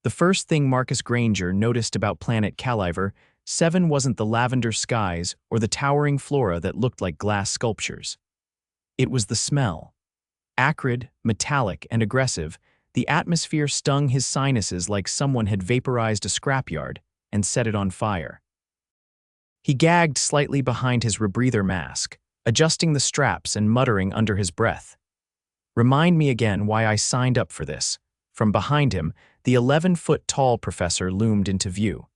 The first thing Marcus Granger noticed about planet Caliver 7 wasn't the lavender skies or the towering flora that looked like glass sculptures. It was the smell. Acrid, metallic, and aggressive, the atmosphere stung his sinuses like someone had vaporized a scrapyard and set it on fire. He gagged slightly behind his rebreather mask, adjusting the straps and muttering under his breath. "Remind me again why I signed up for this." From behind him, the 11-foot-tall professor loomed into view.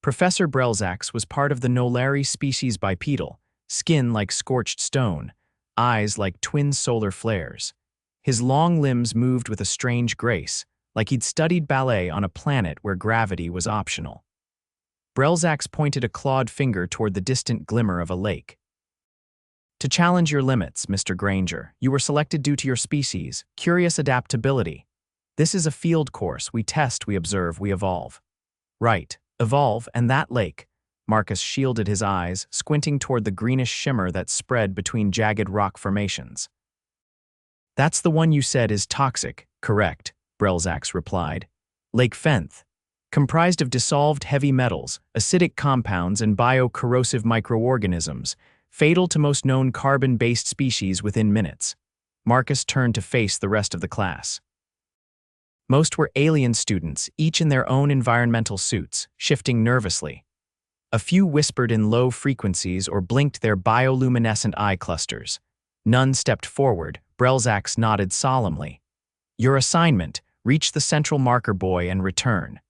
Professor Brelzax was part of the Nolari species bipedal, skin like scorched stone, eyes like twin solar flares. His long limbs moved with a strange grace, like he'd studied ballet on a planet where gravity was optional. Brelzax pointed a clawed finger toward the distant glimmer of a lake. "To challenge your limits, Mr. Granger, you were selected due to your species' curious adaptability. This is a field course. We test, we observe, we evolve." "Right, evolve, and that lake." Marcus shielded his eyes, squinting toward the greenish shimmer that spread between jagged rock formations. "That's the one you said is toxic, correct?" Brelzax replied. "Lake Fenth, comprised of dissolved heavy metals, acidic compounds, and bio-corrosive microorganisms, fatal to most known carbon-based species within minutes." Marcus turned to face the rest of the class. Most were alien students, each in their own environmental suits, shifting nervously. A few whispered in low frequencies or blinked their bioluminescent eye clusters. None stepped forward. Brelzax nodded solemnly. "Your assignment: reach the central marker buoy and return.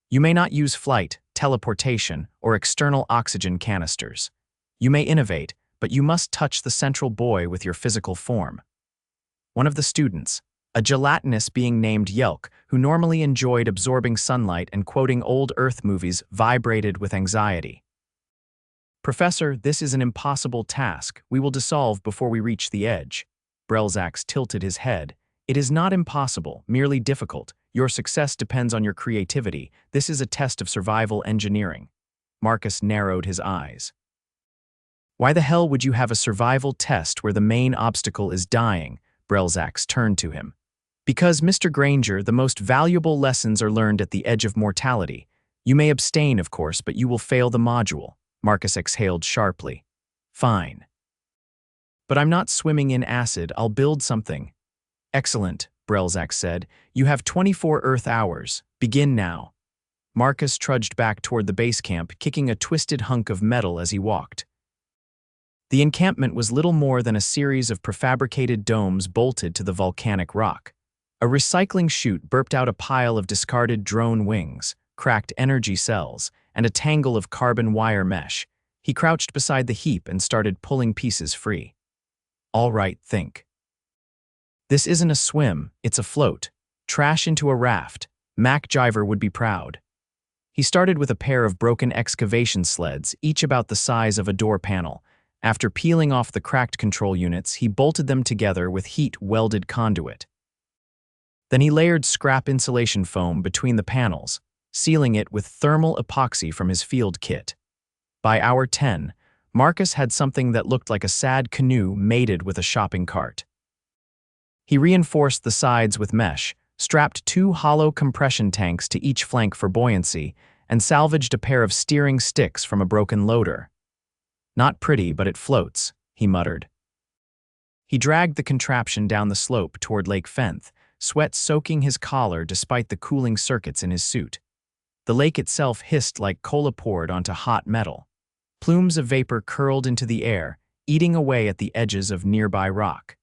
You may not use flight, teleportation, or external oxygen canisters. You may innovate, but you must touch the central buoy with your physical form." One of the students, a gelatinous being named Yelk, who normally enjoyed absorbing sunlight and quoting old Earth movies, vibrated with anxiety. "Professor, this is an impossible task. We will dissolve before we reach the edge." Brelzax tilted his head. "It is not impossible, merely difficult. Your success depends on your creativity. This is a test of survival engineering." Marcus narrowed his eyes. "Why the hell would you have a survival test where the main obstacle is dying?" Brelzax turned to him. "Because, Mr. Granger, the most valuable lessons are learned at the edge of mortality. You may abstain, of course, but you will fail the module." Marcus exhaled sharply. "Fine. But I'm not swimming in acid. I'll build something." "Excellent," Brelzax said. "You have 24 Earth hours. Begin now." Marcus trudged back toward the base camp, kicking a twisted hunk of metal as he walked. The encampment was little more than a series of prefabricated domes bolted to the volcanic rock. A recycling chute burped out a pile of discarded drone wings, cracked energy cells, and a tangle of carbon wire mesh. He crouched beside the heap and started pulling pieces free. "All right, think. This isn't a swim, it's a float. Trash into a raft. MacGyver would be proud." He started with a pair of broken excavation sleds, each about the size of a door panel. After peeling off the cracked control units, he bolted them together with heat-welded conduit. Then he layered scrap insulation foam between the panels, sealing it with thermal epoxy from his field kit. By hour 10, Marcus had something that looked like a sad canoe mated with a shopping cart. He reinforced the sides with mesh, strapped 2 hollow compression tanks to each flank for buoyancy, and salvaged a pair of steering sticks from a broken loader. "Not pretty, but it floats," he muttered. He dragged the contraption down the slope toward Lake Fenth, sweat soaking his collar despite the cooling circuits in his suit. The lake itself hissed like cola poured onto hot metal. Plumes of vapor curled into the air, eating away at the edges of nearby rock.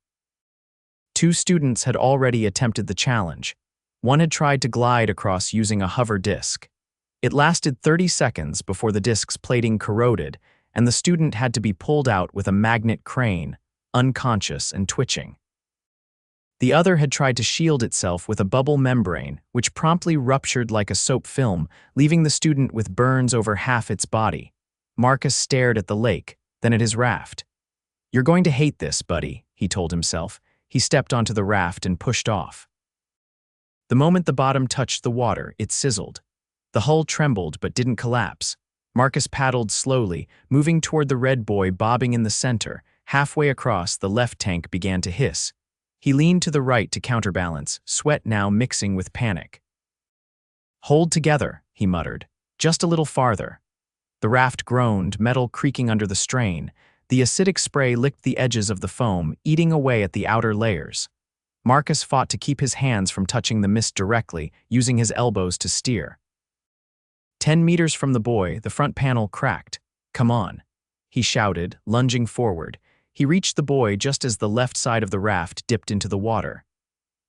2 students had already attempted the challenge. One had tried to glide across using a hover disc. It lasted 30 seconds before the disc's plating corroded, and the student had to be pulled out with a magnet crane, unconscious and twitching. The other had tried to shield itself with a bubble membrane, which promptly ruptured like a soap film, leaving the student with burns over half its body. Marcus stared at the lake, then at his raft. "You're going to hate this, buddy," he told himself. He stepped onto the raft and pushed off. The moment the bottom touched the water, it sizzled. The hull trembled but didn't collapse. Marcus paddled slowly, moving toward the red buoy bobbing in the center. Halfway across, the left tank began to hiss. He leaned to the right to counterbalance, sweat now mixing with panic. Hold together, he muttered. Just a little farther. The raft groaned, metal creaking under the strain. The acidic spray licked the edges of the foam, eating away at the outer layers. Marcus fought to keep his hands from touching the mist directly, using his elbows to steer. 10 meters from the boy, the front panel cracked. "Come on," he shouted, lunging forward. He reached the boy just as the left side of the raft dipped into the water.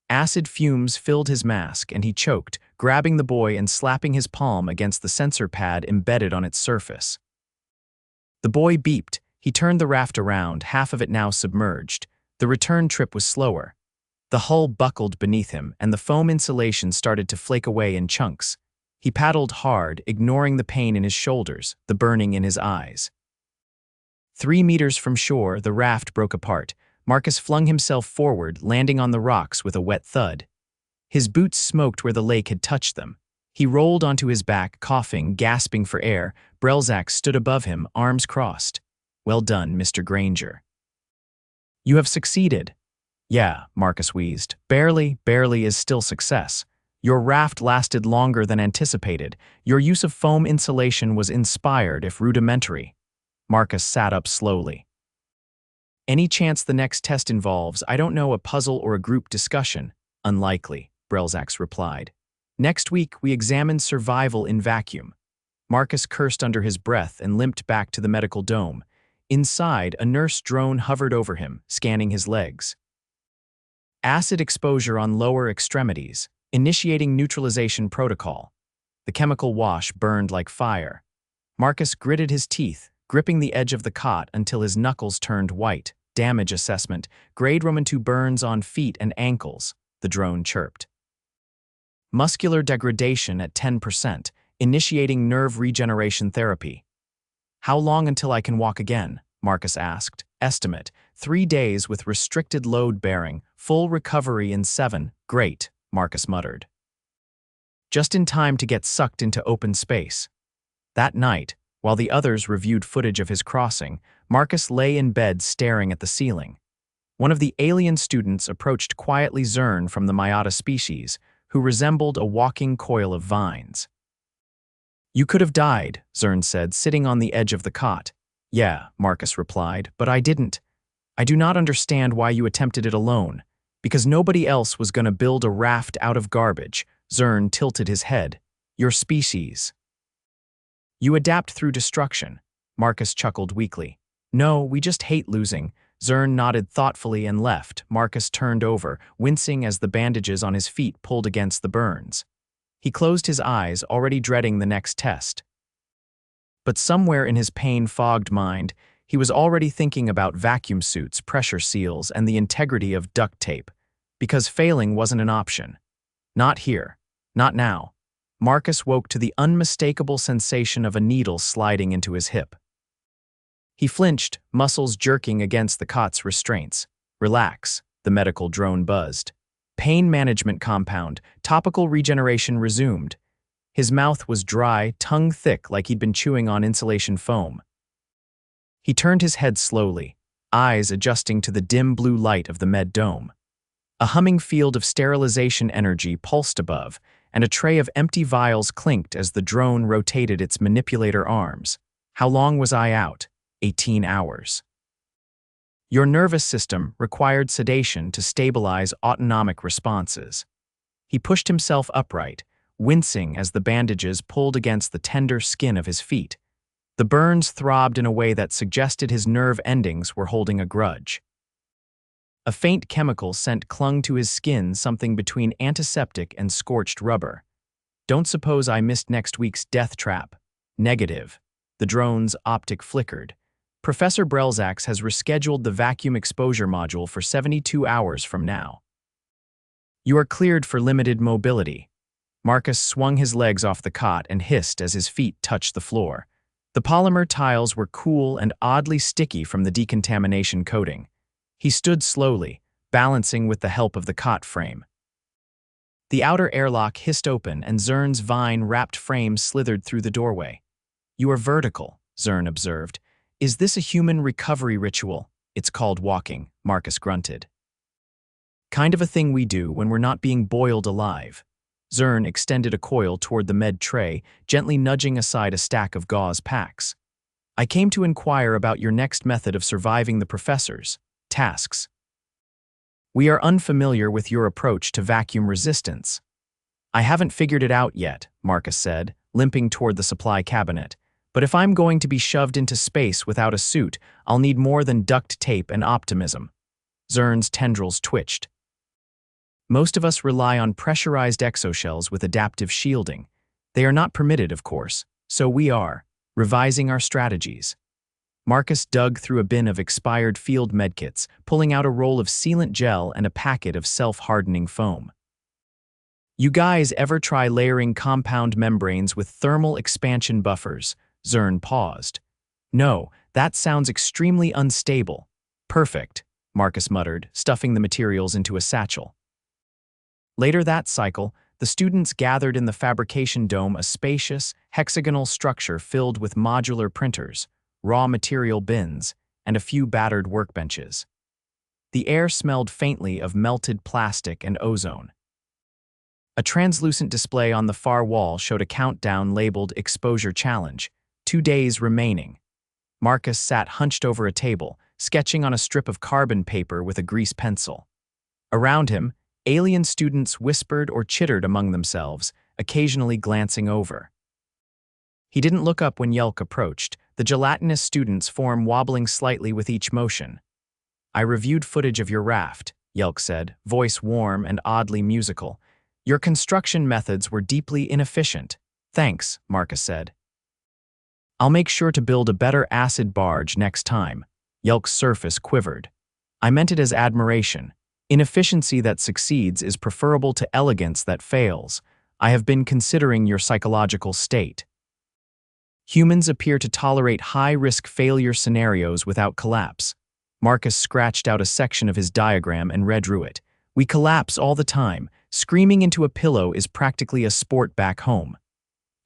Acid fumes filled his mask, and he choked, grabbing the boy and slapping his palm against the sensor pad embedded on its surface. The boy beeped. He turned the raft around, half of it now submerged. The return trip was slower. The hull buckled beneath him, and the foam insulation started to flake away in chunks. He paddled hard, ignoring the pain in his shoulders, the burning in his eyes. 3 meters from shore, the raft broke apart. Marcus flung himself forward, landing on the rocks with a wet thud. His boots smoked where the lake had touched them. He rolled onto his back, coughing, gasping for air. Brelzax stood above him, arms crossed. "Well done, Mr. Granger." "You have succeeded." "Yeah," Marcus wheezed. Barely is still success. Your raft lasted longer than anticipated. Your use of foam insulation was inspired, if rudimentary." Marcus sat up slowly. "Any chance the next test involves, I don't know, a puzzle or a group discussion?" "Unlikely," Brelzax replied. "Next week, we examine survival in vacuum." Marcus cursed under his breath and limped back to the medical dome. Inside, a nurse drone hovered over him, scanning his legs. "Acid exposure on lower extremities. Initiating neutralization protocol." The chemical wash burned like fire. Marcus gritted his teeth, gripping the edge of the cot until his knuckles turned white. "Damage assessment. Grade Roman 2 burns on feet and ankles," the drone chirped. "Muscular degradation at 10%. Initiating nerve regeneration therapy." "How long until I can walk again?" Marcus asked. "Estimate, 3 days with restricted load bearing. Full recovery in 7. "Great," Marcus muttered. Just in time to get sucked into open space. That night, while the others reviewed footage of his crossing, Marcus lay in bed staring at the ceiling. One of the alien students approached quietly Zern from the Myota species, who resembled a walking coil of vines. "You could have died," Zern said, sitting on the edge of the cot. "Yeah," Marcus replied, "but I didn't. I do not understand why you attempted it alone. Because nobody else was going to build a raft out of garbage." Zern tilted his head. "Your species. You adapt through destruction." Marcus chuckled weakly. "No, we just hate losing." Zern nodded thoughtfully and left. Marcus turned over, wincing as the bandages on his feet pulled against the burns. He closed his eyes, already dreading the next test. But somewhere in his pain-fogged mind, he was already thinking about vacuum suits, pressure seals, and the integrity of duct tape. Because failing wasn't an option. Not here. Not now. Marcus woke to the unmistakable sensation of a needle sliding into his hip. He flinched, muscles jerking against the cot's restraints. "Relax," the medical drone buzzed. "Pain management compound. Topical regeneration resumed." His mouth was dry, tongue thick like he'd been chewing on insulation foam. He turned his head slowly, eyes adjusting to the dim blue light of the med dome. A humming field of sterilization energy pulsed above, and a tray of empty vials clinked as the drone rotated its manipulator arms. "How long was I out?" 18 hours. "Your nervous system required sedation to stabilize autonomic responses." He pushed himself upright, wincing as the bandages pulled against the tender skin of his feet. The burns throbbed in a way that suggested his nerve endings were holding a grudge. A faint chemical scent clung to his skin, something between antiseptic and scorched rubber. "Don't suppose I missed next week's death trap?" "Negative." The drone's optic flickered. "Professor Brelzax has rescheduled the vacuum exposure module for 72 hours from now. You are cleared for limited mobility." Marcus swung his legs off the cot and hissed as his feet touched the floor. The polymer tiles were cool and oddly sticky from the decontamination coating. He stood slowly, balancing with the help of the cot frame. The outer airlock hissed open and Zern's vine-wrapped frame slithered through the doorway. "You are vertical," Zern observed. "Is this a human recovery ritual?" "It's called walking," Marcus grunted. "Kind of a thing we do when we're not being boiled alive." Zern extended a coil toward the med tray, gently nudging aside a stack of gauze packs. I came to inquire about your next method of surviving the professor's tasks. We are unfamiliar with your approach to vacuum resistance. I haven't figured it out yet, Marcus said, limping toward the supply cabinet. But if I'm going to be shoved into space without a suit, I'll need more than duct tape and optimism. Zern's tendrils twitched. Most of us rely on pressurized exoshells with adaptive shielding. They are not permitted, of course, so we are revising our strategies. Marcus dug through a bin of expired field medkits, pulling out a roll of sealant gel and a packet of self-hardening foam. You guys ever try layering compound membranes with thermal expansion buffers? Zern paused. No, that sounds extremely unstable. Perfect, Marcus muttered, stuffing the materials into a satchel. Later that cycle, the students gathered in the fabrication dome, a spacious, hexagonal structure filled with modular printers, raw material bins, and a few battered workbenches. The air smelled faintly of melted plastic and ozone. A translucent display on the far wall showed a countdown labeled Exposure Challenge, 2 days remaining. Marcus sat hunched over a table, sketching on a strip of carbon paper with a grease pencil. Around him, alien students whispered or chittered among themselves, occasionally glancing over. He didn't look up when Yelk approached, the gelatinous student's form wobbling slightly with each motion. I reviewed footage of your raft, Yelk said, voice warm and oddly musical. Your construction methods were deeply inefficient. Thanks, Marcus said. I'll make sure to build a better acid barge next time. Yelk's surface quivered. I meant it as admiration. Inefficiency that succeeds is preferable to elegance that fails. I have been considering your psychological state. Humans appear to tolerate high-risk failure scenarios without collapse. Marcus scratched out a section of his diagram and read through it. We collapse all the time. Screaming into a pillow is practically a sport back home.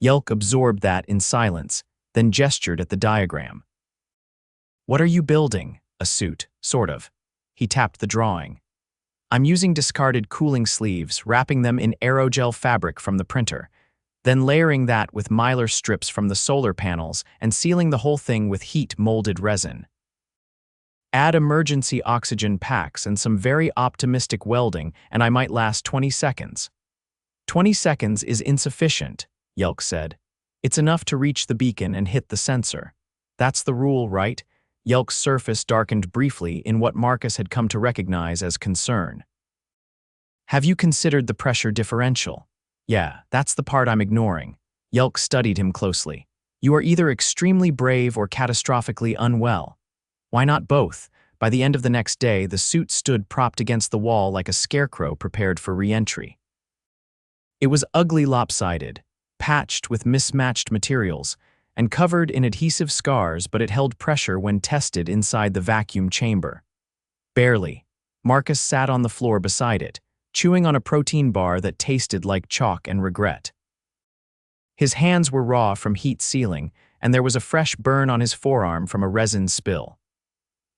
Yelk absorbed that in silence, then gestured at the diagram. What are you building? A suit, sort of. He tapped the drawing. I'm using discarded cooling sleeves, wrapping them in aerogel fabric from the printer, then layering that with mylar strips from the solar panels and sealing the whole thing with heat-molded resin. Add emergency oxygen packs and some very optimistic welding, and I might last 20 seconds. 20 seconds is insufficient, Yelk said. It's enough to reach the beacon and hit the sensor. That's the rule, right? Yelk's surface darkened briefly in what Marcus had come to recognize as concern. Have you considered the pressure differential? Yeah, that's the part I'm ignoring. Yelk studied him closely. You are either extremely brave or catastrophically unwell. Why not both? By the end of the next day, the suit stood propped against the wall like a scarecrow prepared for re-entry. It was ugly lopsided, patched with mismatched materials, and covered in adhesive scars, but it held pressure when tested inside the vacuum chamber. Barely. Marcus sat on the floor beside it, chewing on a protein bar that tasted like chalk and regret. His hands were raw from heat sealing, and there was a fresh burn on his forearm from a resin spill.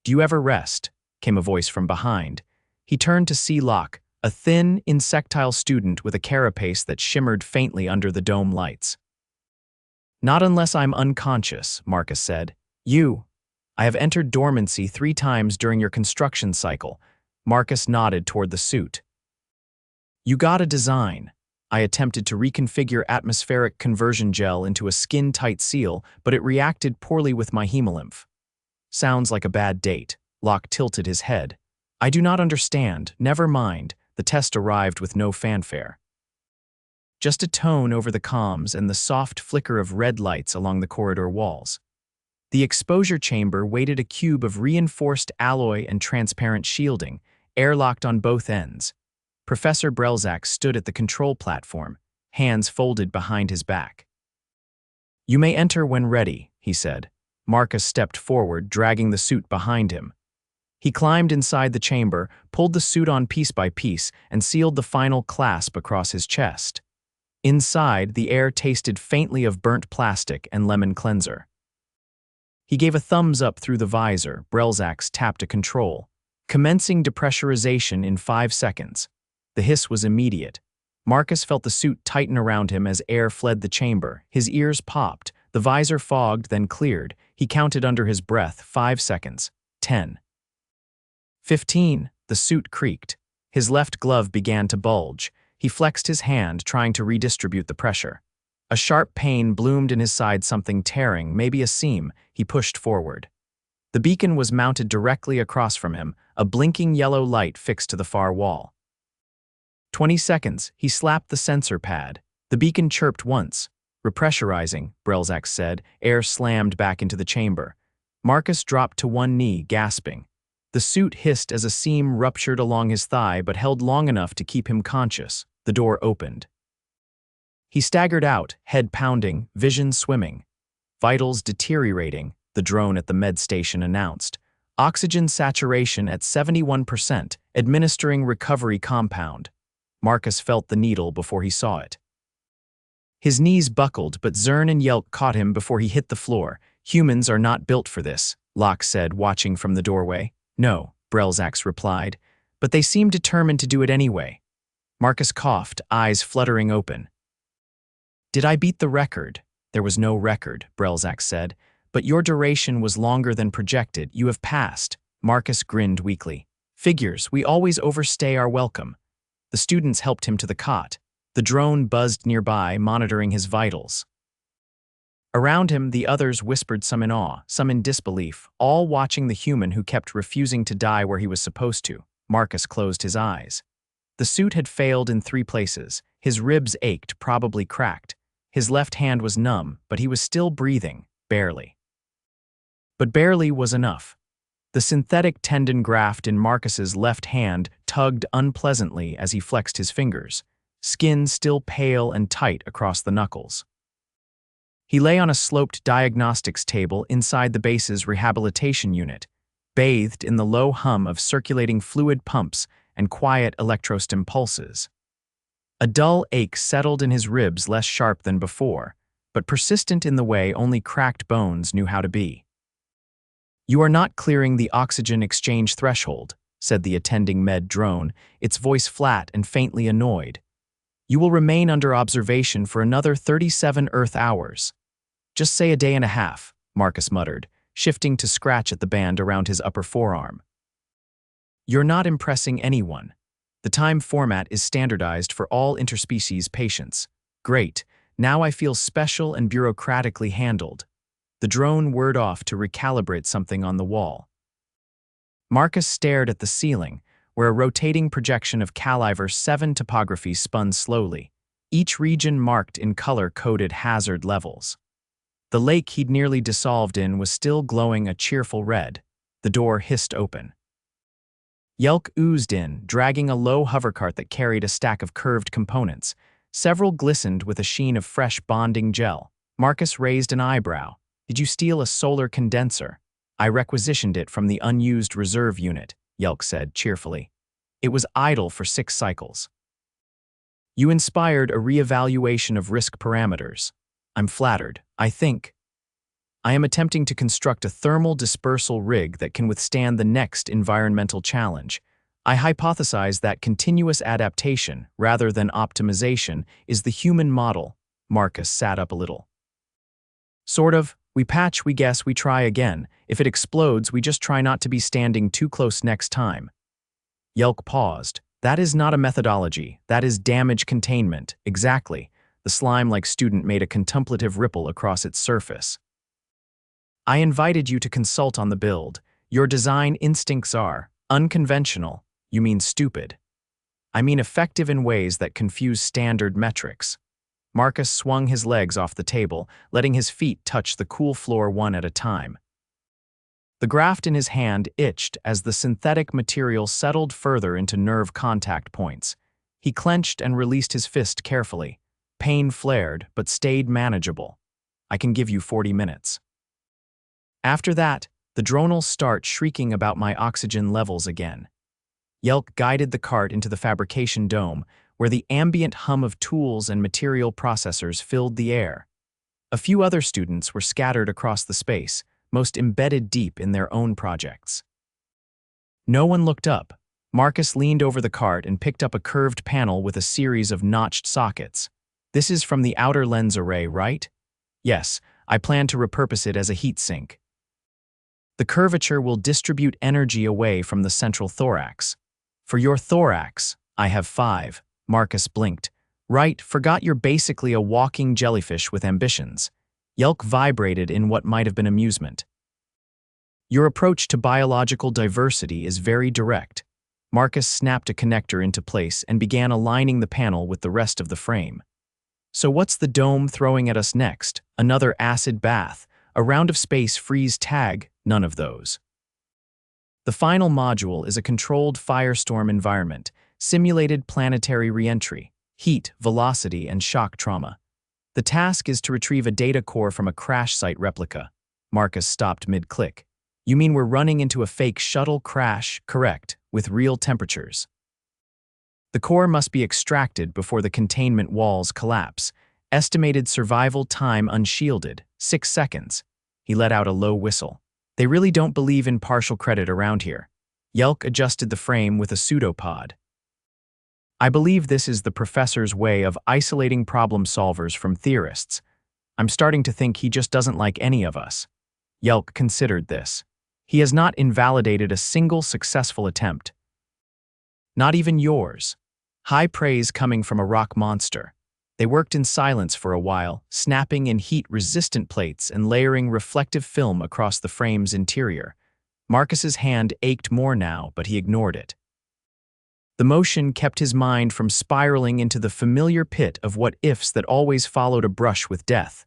Do you ever rest? Came a voice from behind. He turned to see Locke, a thin, insectile student with a carapace that shimmered faintly under the dome lights. Not unless I'm unconscious, Marcus said. I have entered dormancy 3 times during your construction cycle. Marcus nodded toward the suit. You got a design. I attempted to reconfigure atmospheric conversion gel into a skin-tight seal, but it reacted poorly with my hemolymph. Sounds like a bad date. Locke tilted his head. I do not understand. Never mind. The test arrived with no fanfare. Just a tone over the comms and the soft flicker of red lights along the corridor walls. The exposure chamber weighted a cube of reinforced alloy and transparent shielding, airlocked on both ends. Professor Brelzax stood at the control platform, hands folded behind his back. You may enter when ready, he said. Marcus stepped forward, dragging the suit behind him. He climbed inside the chamber, pulled the suit on piece by piece, and sealed the final clasp across his chest. Inside, the air tasted faintly of burnt plastic and lemon cleanser. He gave a thumbs up through the visor. Brelzax tapped a control, commencing depressurization in 5 seconds. The hiss was immediate. Marcus felt the suit tighten around him as air fled the chamber. His ears popped. The visor fogged, then cleared. He counted under his breath. 5 seconds. 10. 15. The suit creaked. His left glove began to bulge. He flexed his hand, trying to redistribute the pressure. A sharp pain bloomed in his side, something tearing, maybe a seam. He pushed forward. The beacon was mounted directly across from him, a blinking yellow light fixed to the far wall. 20 seconds. He slapped the sensor pad. The beacon chirped once. Repressurizing, Brelzax said. Air slammed back into the chamber. Marcus dropped to one knee, gasping. The suit hissed as a seam ruptured along his thigh but held long enough to keep him conscious. The door opened. He staggered out, head pounding, vision swimming. Vitals deteriorating, the drone at the med station announced. Oxygen saturation at 71%, administering recovery compound. Marcus felt the needle before he saw it. His knees buckled, but Zern and Yelk caught him before he hit the floor. Humans are not built for this, Locke said, watching from the doorway. No, Brelzax replied, but they seem determined to do it anyway. Marcus coughed, eyes fluttering open. Did I beat the record? There was no record, Brelzax said, but your duration was longer than projected. You have passed. Marcus grinned weakly. Figures, we always overstay our welcome. The students helped him to the cot. The drone buzzed nearby, monitoring his vitals. Around him, the others whispered, some in awe, some in disbelief, all watching the human who kept refusing to die where he was supposed to. Marcus closed his eyes. The suit had failed in 3 places. His ribs ached, probably cracked. His left hand was numb, but he was still breathing, barely. But barely was enough. The synthetic tendon graft in Marcus's left hand tugged unpleasantly as he flexed his fingers, skin still pale and tight across the knuckles. He lay on a sloped diagnostics table inside the base's rehabilitation unit, bathed in the low hum of circulating fluid pumps and quiet electrostim pulses. A dull ache settled in his ribs, less sharp than before, but persistent in the way only cracked bones knew how to be. You are not clearing the oxygen exchange threshold, said the attending med drone, its voice flat and faintly annoyed. You will remain under observation for another 37 Earth hours. Just say a day and a half, Marcus muttered, shifting to scratch at the band around his upper forearm. You're not impressing anyone. The time format is standardized for all interspecies patients. Great, now I feel special and bureaucratically handled. The drone whirred off to recalibrate something on the wall. Marcus stared at the ceiling, where a rotating projection of Caliver 7 topography spun slowly, each region marked in color-coded hazard levels. The lake he'd nearly dissolved in was still glowing a cheerful red. The door hissed open. Yelk oozed in, dragging a low hovercart that carried a stack of curved components. Several glistened with a sheen of fresh bonding gel. Marcus raised an eyebrow. Did you steal a solar condenser? I requisitioned it from the unused reserve unit, Yelk said cheerfully. It was idle for 6 cycles. You inspired a reevaluation of risk parameters. I'm flattered. I think. I am attempting to construct a thermal dispersal rig that can withstand the next environmental challenge. I hypothesize that continuous adaptation, rather than optimization, is the human model. Marcus sat up a little. Sort of. We patch, we guess, we try again. If it explodes, we just try not to be standing too close next time. Yelk paused. That is not a methodology. That is damage containment. Exactly. The slime-like student made a contemplative ripple across its surface. I invited you to consult on the build. Your design instincts are unconventional. You mean stupid. I mean effective in ways that confuse standard metrics. Marcus swung his legs off the table, letting his feet touch the cool floor one at a time. The graft in his hand itched as the synthetic material settled further into nerve contact points. He clenched and released his fist carefully. Pain flared, but stayed manageable. I can give you 40 minutes. After that, the drone'll start shrieking about my oxygen levels again. Yelk guided the cart into the fabrication dome, where the ambient hum of tools and material processors filled the air. A few other students were scattered across the space, most embedded deep in their own projects. No one looked up. Marcus leaned over the cart and picked up a curved panel with a series of notched sockets. This is from the outer lens array, right? Yes, I plan to repurpose it as a heat sink. The curvature will distribute energy away from the central thorax. For your thorax, I have 5. Marcus blinked. Right, forgot you're basically a walking jellyfish with ambitions. Yelk vibrated in what might have been amusement. Your approach to biological diversity is very direct. Marcus snapped a connector into place and began aligning the panel with the rest of the frame. So what's the dome throwing at us next? Another acid bath? A round of space freeze tag? None of those. The final module is a controlled firestorm environment, simulated planetary reentry, heat, velocity, and shock trauma. The task is to retrieve a data core from a crash site replica. Marcus stopped mid-click. You mean we're running into a fake shuttle crash? Correct, with real temperatures. The core must be extracted before the containment walls collapse. Estimated survival time unshielded, 6 seconds. He let out a low whistle. They really don't believe in partial credit around here. Yelk adjusted the frame with a pseudopod. I believe this is the professor's way of isolating problem solvers from theorists. I'm starting to think he just doesn't like any of us. Yelk considered this. He has not invalidated a single successful attempt. Not even yours. High praise coming from a rock monster. They worked in silence for a while, snapping in heat-resistant plates and layering reflective film across the frame's interior. Marcus's hand ached more now, but he ignored it. The motion kept his mind from spiraling into the familiar pit of what-ifs that always followed a brush with death.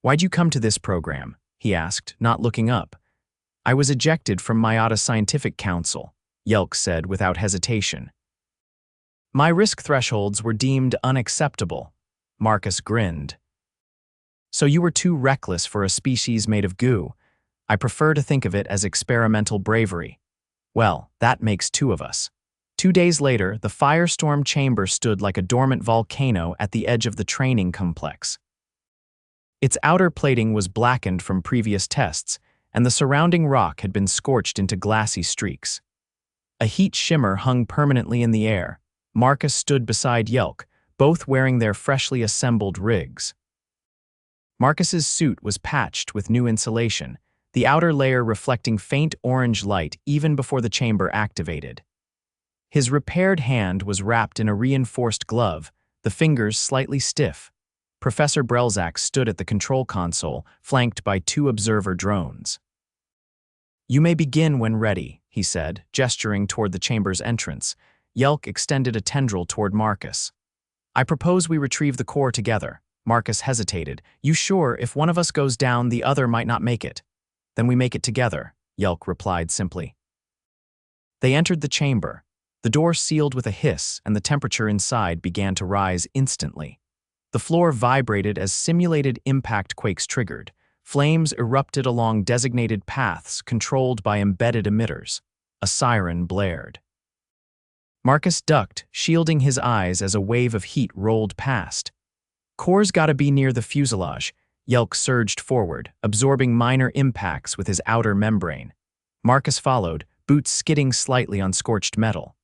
Why'd you come to this program? He asked, not looking up. I was ejected from Myata Scientific Council, Yelk said without hesitation. My risk thresholds were deemed unacceptable. Marcus grinned. So you were too reckless for a species made of goo. I prefer to think of it as experimental bravery. Well, that makes 2 of us. 2 days later, the firestorm chamber stood like a dormant volcano at the edge of the training complex. Its outer plating was blackened from previous tests, and the surrounding rock had been scorched into glassy streaks. A heat shimmer hung permanently in the air. Marcus stood beside Yelk, both wearing their freshly assembled rigs. Marcus's suit was patched with new insulation, the outer layer reflecting faint orange light even before the chamber activated. His repaired hand was wrapped in a reinforced glove, the fingers slightly stiff. Professor Brelzax stood at the control console, flanked by 2 observer drones. You may begin when ready, he said, gesturing toward the chamber's entrance. Yelk extended a tendril toward Marcus. I propose we retrieve the core together. Marcus hesitated. You sure if one of us goes down, the other might not make it? Then we make it together, Yelk replied simply. They entered the chamber. The door sealed with a hiss, and the temperature inside began to rise instantly. The floor vibrated as simulated impact quakes triggered. Flames erupted along designated paths controlled by embedded emitters. A siren blared. Marcus ducked, shielding his eyes as a wave of heat rolled past. Core's gotta be near the fuselage. Yelk surged forward, absorbing minor impacts with his outer membrane. Marcus followed, boots skidding slightly on scorched metal.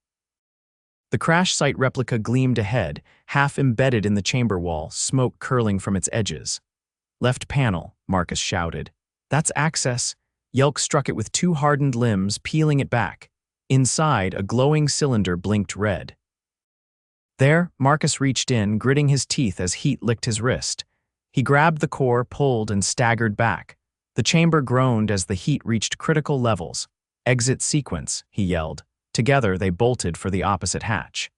The crash site replica gleamed ahead, half embedded in the chamber wall, smoke curling from its edges. Left panel, Marcus shouted. That's access. Yelk struck it with 2 hardened limbs, peeling it back. Inside, a glowing cylinder blinked red. There, Marcus reached in, gritting his teeth as heat licked his wrist. He grabbed the core, pulled, and staggered back. The chamber groaned as the heat reached critical levels. Exit sequence, he yelled. Together, they bolted for the opposite hatch.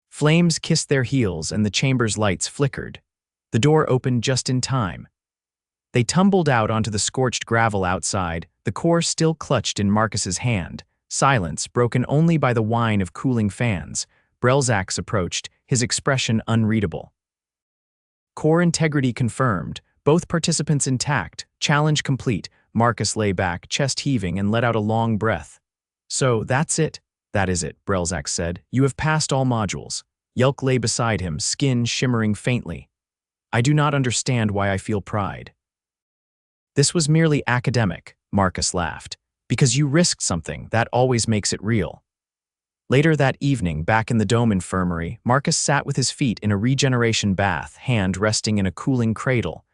Flames kissed their heels and the chamber's lights flickered. The door opened just in time. They tumbled out onto the scorched gravel outside, the core still clutched in Marcus's hand. Silence, broken only by the whine of cooling fans. Brelzax approached, his expression unreadable. Core integrity confirmed, both participants intact, challenge complete. Marcus lay back, chest heaving, and let out a long breath. So, that's it. That is it, Brelzax said. You have passed all modules. Yelk lay beside him, skin shimmering faintly. I do not understand why I feel pride. This was merely academic, Marcus laughed. Because you risked something, that always makes it real. Later that evening, back in the dome infirmary, Marcus sat with his feet in a regeneration bath, hand resting in a cooling cradle.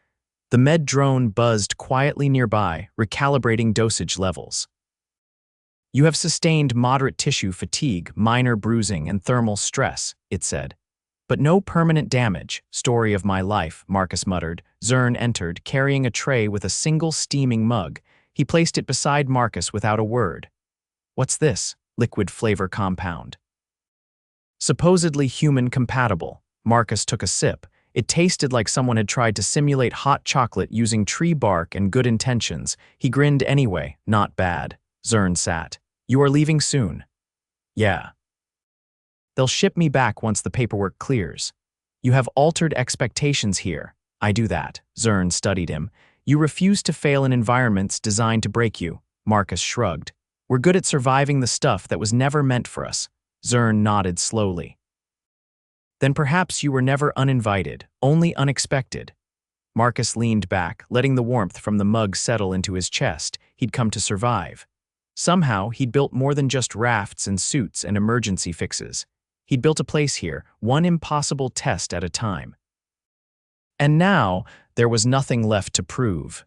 The med drone buzzed quietly nearby, recalibrating dosage levels. "You have sustained moderate tissue fatigue, minor bruising, and thermal stress," it said. "But no permanent damage. Story of my life," Marcus muttered. Zern entered, carrying a tray with a single steaming mug. He placed it beside Marcus without a word. "What's this?" "Liquid flavor compound." "Supposedly human compatible." Marcus took a sip. It tasted like someone had tried to simulate hot chocolate using tree bark and good intentions. He grinned anyway. "Not bad." Zern sat. "You are leaving soon?" "Yeah." "They'll ship me back once the paperwork clears." "You have altered expectations here." "I do that." Zern studied him. "You refuse to fail in environments designed to break you." Marcus shrugged. "We're good at surviving the stuff that was never meant for us." Zern nodded slowly. "Then perhaps you were never uninvited, only unexpected." Marcus leaned back, letting the warmth from the mug settle into his chest. He'd come to survive. Somehow, he'd built more than just rafts and suits and emergency fixes. He'd built a place here, one impossible test at a time. And now, there was nothing left to prove.